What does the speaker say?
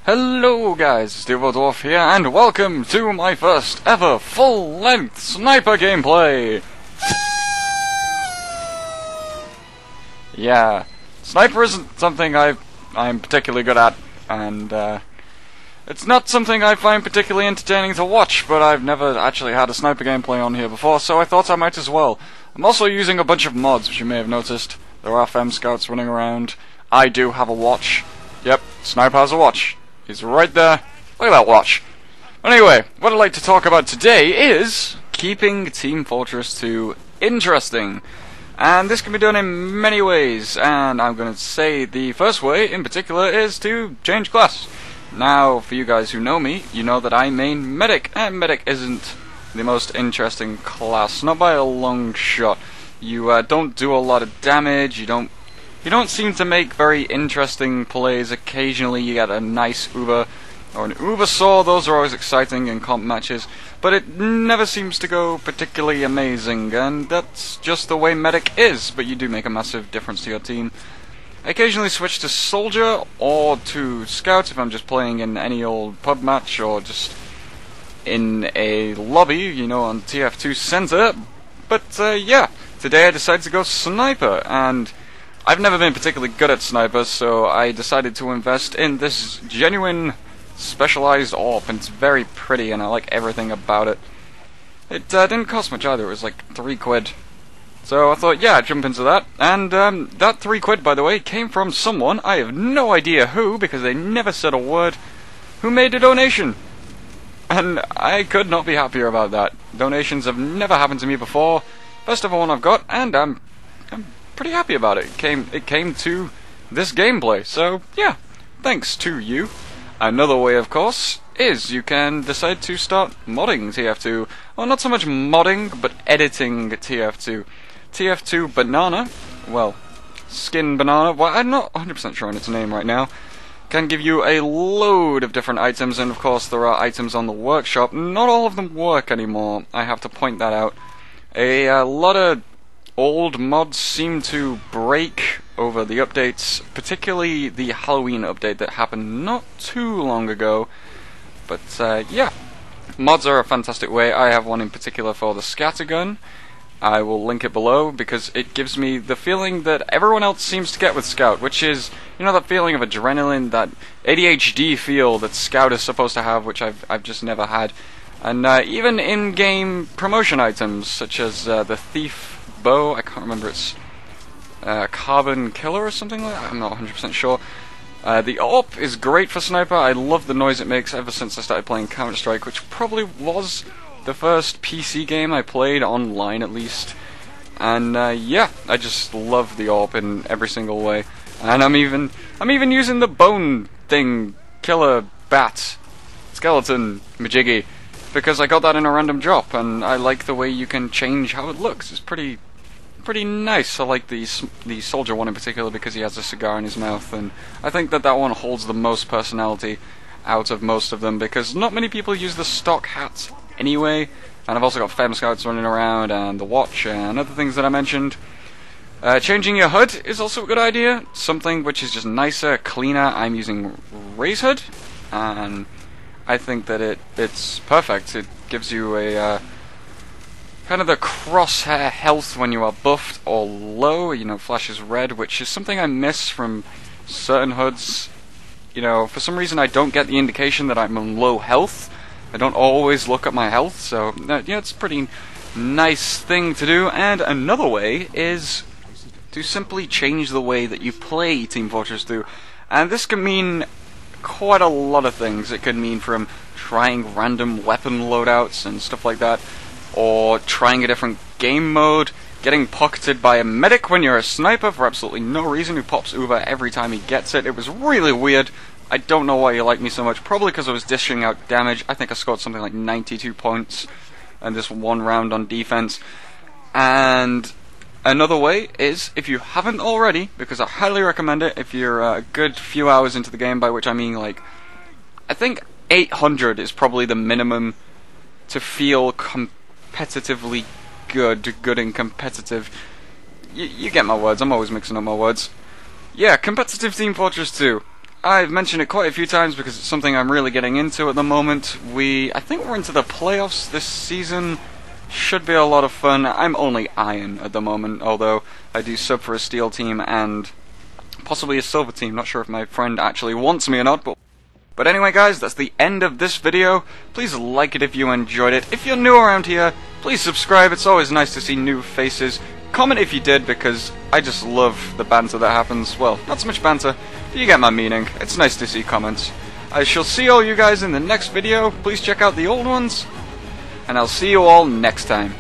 Hello guys, it's TF2 here, and welcome to my first ever full-length sniper gameplay! Yeah, sniper isn't something I'm particularly good at, and it's not something I find particularly entertaining to watch, but I've never actually had a sniper gameplay on here before, so I thought I might as well. I'm also using a bunch of mods, which you may have noticed. There are fem scouts running around. I do have a watch. Yep, sniper has a watch. He's right there. Look at that watch. Anyway, what I'd like to talk about today is keeping Team Fortress 2 interesting. And this can be done in many ways, and I'm going to say the first way in particular is to change class. Now, for you guys who know me, you know that I main Medic, and Medic isn't the most interesting class, not by a long shot. You don't do a lot of damage, you don't seem to make very interesting plays. Occasionally you get a nice Uber or an Uber Saw, those are always exciting in comp matches, but it never seems to go particularly amazing, and that's just the way Medic is, but you do make a massive difference to your team. I occasionally switch to Soldier or to Scout if I'm just playing in any old pub match or just in a lobby, you know, on TF2 Center, but yeah, today I decided to go Sniper, and I've never been particularly good at Sniper, so I decided to invest in this genuine specialized AWP, and it's very pretty and I like everything about it. It didn't cost much either, it was like £3. So I thought, yeah, I'd jump into that, and that £3, by the way, came from someone, I have no idea who, because they never said a word, who made a donation. And I could not be happier about that. Donations have never happened to me before, first ever one I've got, and I'm pretty happy about it. It came to this gameplay, so yeah, thanks to you. Another way, of course, is you can decide to start modding TF2. Well, not so much modding, but editing TF2. TF2 Banana, well, Skin Banana, well, I'm not 100% sure on its name right now, can give you a load of different items, and of course there are items on the workshop. Not all of them work anymore, I have to point that out. A lot of old mods seem to break over the updates, particularly the Halloween update that happened not too long ago. But yeah, mods are a fantastic way. I have one in particular for the scattergun. I will link it below because it gives me the feeling that everyone else seems to get with Scout, which is, you know, that feeling of adrenaline, that ADHD feel that Scout is supposed to have, which I've just never had. And even in-game promotion items, such as the Thief bow, I can't remember, it's Carbon Killer or something like that, I'm not 100% sure. The AWP is great for Sniper. I love the noise it makes ever since I started playing Counter-Strike, which probably was the first PC game I played, online at least. And yeah, I just love the AWP in every single way. And I'm even using the bone thing, Killer Bat Skeleton Majiggy, because I got that in a random drop, and I like the way you can change how it looks. It's pretty nice. I like the Soldier one in particular because he has a cigar in his mouth, and I think that one holds the most personality out of most of them, because not many people use the stock hats anyway, and I've also got Fem Scouts running around, and the watch, and other things that I mentioned. Changing your HUD is also a good idea, something which is just nicer, cleaner. I'm using Raise HUD, and I think that it's perfect. It gives you a kind of the crosshair health when you are buffed or low, you know, flashes red, which is something I miss from certain HUDs. You know, for some reason I don't get the indication that I'm on low health. I don't always look at my health, so yeah, it's a pretty nice thing to do. And another way is to simply change the way that you play Team Fortress 2. And this can mean quite a lot of things. It could mean from trying random weapon loadouts and stuff like that, or trying a different game mode, getting pocketed by a medic when you're a sniper for absolutely no reason, who pops Uber every time he gets it. It was really weird. I don't know why you like me so much, probably because I was dishing out damage. I think I scored something like 92 points in this one round on defense. And another way is, if you haven't already, because I highly recommend it if you're a good few hours into the game, by which I mean, like, I think 800 is probably the minimum to feel competitively good and competitive. You get my words, I'm always mixing up my words. Yeah, competitive Team Fortress 2. I've mentioned it quite a few times because it's something I'm really getting into at the moment. I think we're into the playoffs this season. Should be a lot of fun. I'm only iron at the moment, although I do sub for a steel team and possibly a silver team. Not sure if my friend actually wants me or not, but anyway guys, that's the end of this video. Please like it if you enjoyed it. If you're new around here, please subscribe. It's always nice to see new faces. Comment if you did, because I just love the banter that happens. Well, not so much banter, but you get my meaning. It's nice to see comments. I shall see all you guys in the next video. Please check out the old ones, and I'll see you all next time.